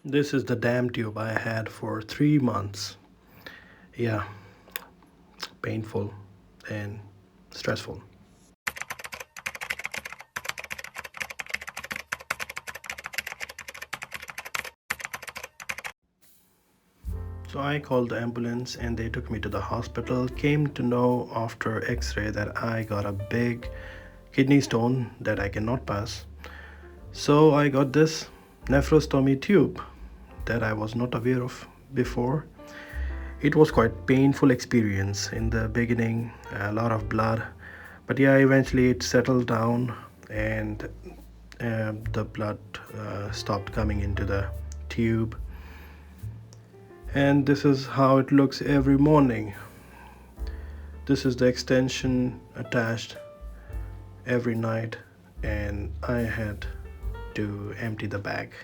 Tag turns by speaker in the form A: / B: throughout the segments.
A: This is the damn tube I had for 3 months. Yeah, painful and stressful. So I called the ambulance and they took me to the hospital. Came to know after x-ray that I got a big kidney stone that I cannot pass. So I got this nephrostomy tube that I was not aware of before. It was quite painful experience in the beginning, a lot of blood, but yeah, eventually it settled down and the blood stopped coming into the tube. And this is how it looks every morning. This is the extension attached every night, and I had to empty the bag.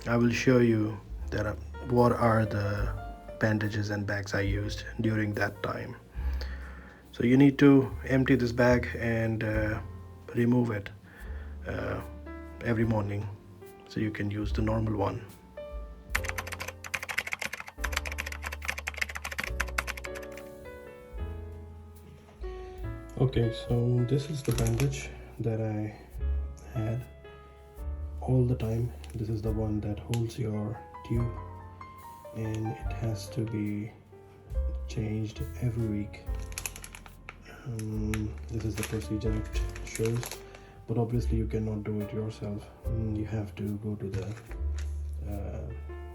A: I will show you that what are the bandages and bags I used during that time. So you need to empty this bag and remove it every morning so you can use the normal one. Okay, so this is the bandage that I had all the time. This is the one that holds your tube, and it has to be changed every week. This is the procedure it shows, but obviously you cannot do it yourself. You have to go to the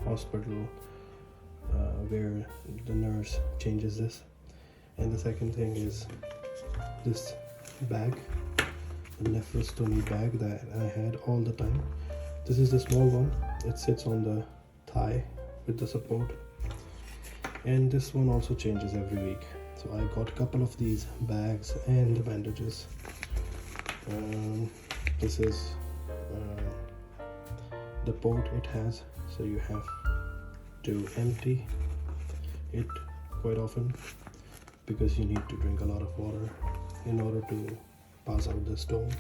A: hospital where the nurse changes this. And the second thing is this bag, the Nefrostomy bag that I had all the time. This is the small one. It sits on the thigh with the support, and this one also changes every week. So I got a couple of these bags and the bandages. This is the port it has, so you have to empty it quite often because you need to drink a lot of water in order to pass out the stone.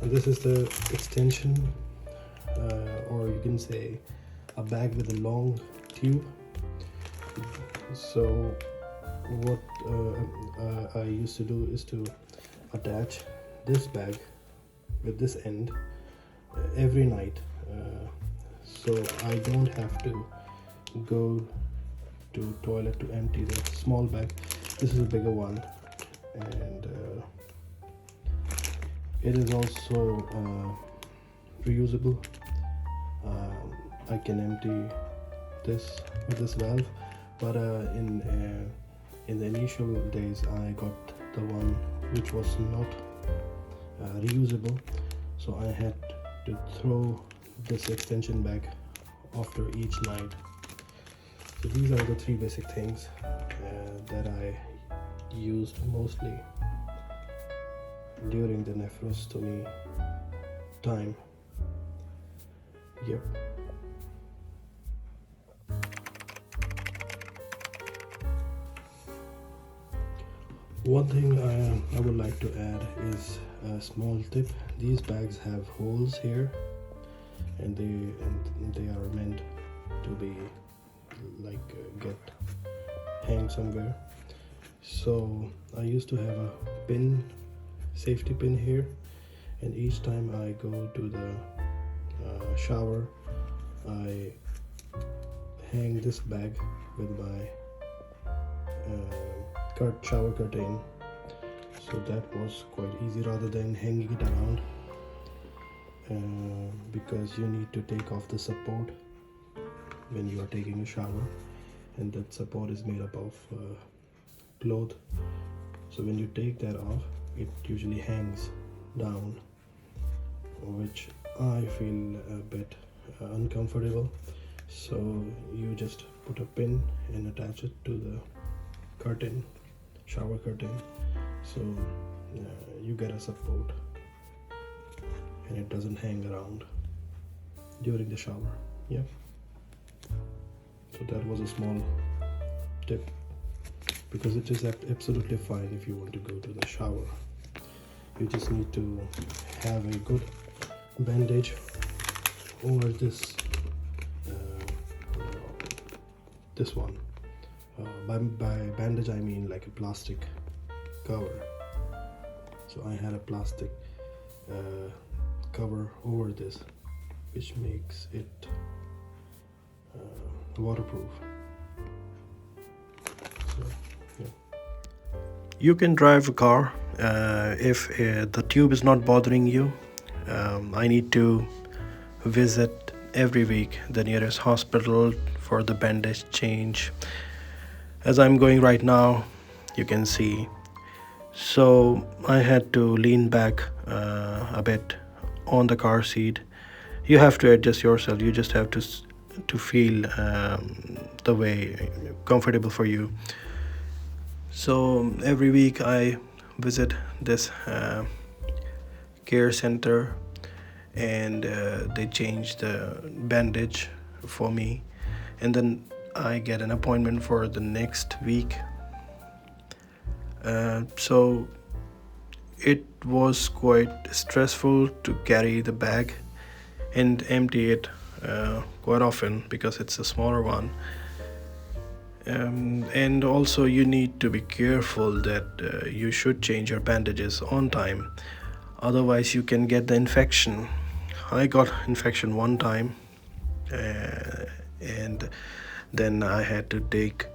A: And this is the extension, or you can say a bag with a long tube. So what I used to do is to attach this bag with this end every night, so I don't have to go to toilet to empty the small bag. This is a bigger one, and it is also reusable. I can empty this with this valve, but in the initial days I got the one which was not reusable, so I had to throw this extension bag after each night. So these are the three basic things that I used mostly during the nephrostomy time. Yep. One thing I would like to add is a small tip. These bags have holes here, and they are meant to be like hang somewhere. So I used to have a pin, safety pin here, and each time I go to the shower, I hang this bag with my shower curtain. So that was quite easy rather than hanging it around, because you need to take off the support when you are taking a shower, and that support is made up of cloth. So when you take that off, it usually hangs down, which I feel a bit uncomfortable. So you just put a pin and attach it to the curtain, shower curtain, so you get a support and it doesn't hang around during the shower. Yeah, so that was a small tip, because it is absolutely fine if you want to go to the shower. You just need to have a good bandage over this this one. By bandage I mean like a plastic cover. So I had a plastic cover over this, which makes it waterproof. So, yeah. You can drive a car if the tube is not bothering you. I need to visit every week the nearest hospital for the bandage change. As I'm going right now, you can see. So I had to lean back a bit on the car seat. You have to adjust yourself. You just have to feel the way comfortable for you. So every week I visit this care center, and they change the bandage for me, and then I get an appointment for the next week. So it was quite stressful to carry the bag and empty it quite often because it's a smaller one. And also you need to be careful that you should change your bandages on time, otherwise you can get the infection. I got infection one time, and then I had to take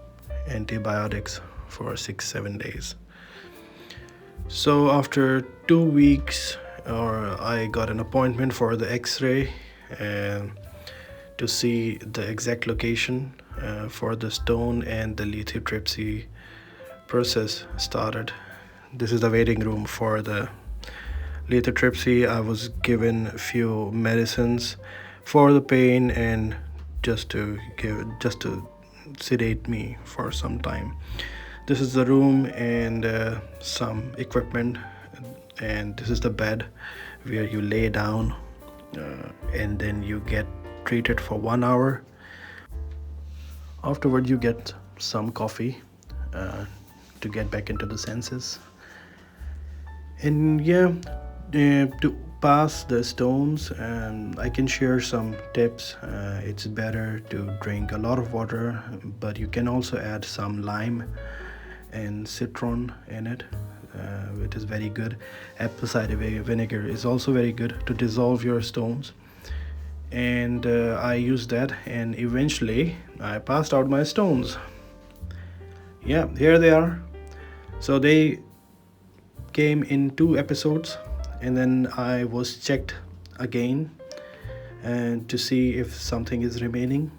A: antibiotics for 6-7 days. So after 2 weeks, I got an appointment for the x-ray to see the exact location for the stone, and the lithotripsy process started. This is the waiting room for the lithotripsy. I was given a few medicines for the pain and just to sedate me for some time. This is the room and some equipment, and this is the bed where you lay down and then you get treated for 1 hour. Afterward you get some coffee to get back into the senses. And yeah, to pass the stones, I can share some tips. It's better to drink a lot of water, but you can also add some lime and citron in it. It is very good. Apple cider vinegar is also very good to dissolve your stones, and I used that, and eventually I passed out my stones. Yeah, here they are. So they came in 2 episodes, and then I was checked again and to see if something is remaining.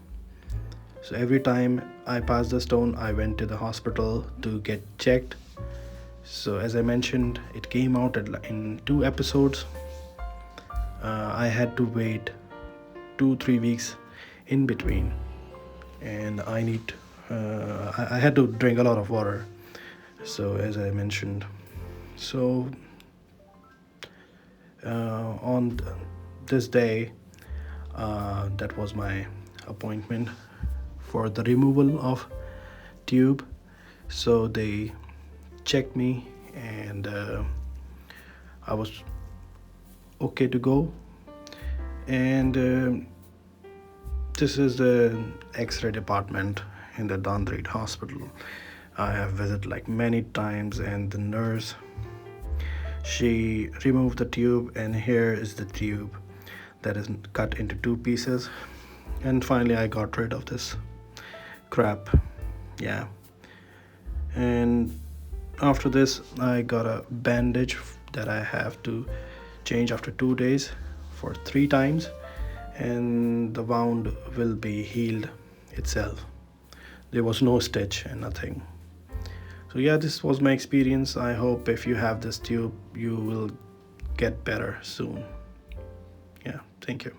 A: So every time I passed the stone, I went to the hospital to get checked. So as I mentioned, it came out in 2 episodes. I had to wait 2-3 weeks in between, and I had to drink a lot of water. So as I mentioned, so on this day, that was my appointment for the removal of tube. So they checked me, and I was okay to go. And this is the x-ray department in the Danderyd hospital. I have visited like many times, and the nurse, she removed the tube, and here is the tube that is cut into 2 pieces. And finally I got rid of this crap. Yeah. And after this I got a bandage that I have to change after 2 days for 3 times, and the wound will be healed itself. There was no stitch and nothing. So yeah, this was my experience. I hope if you have this tube, you will get better soon. Yeah, thank you.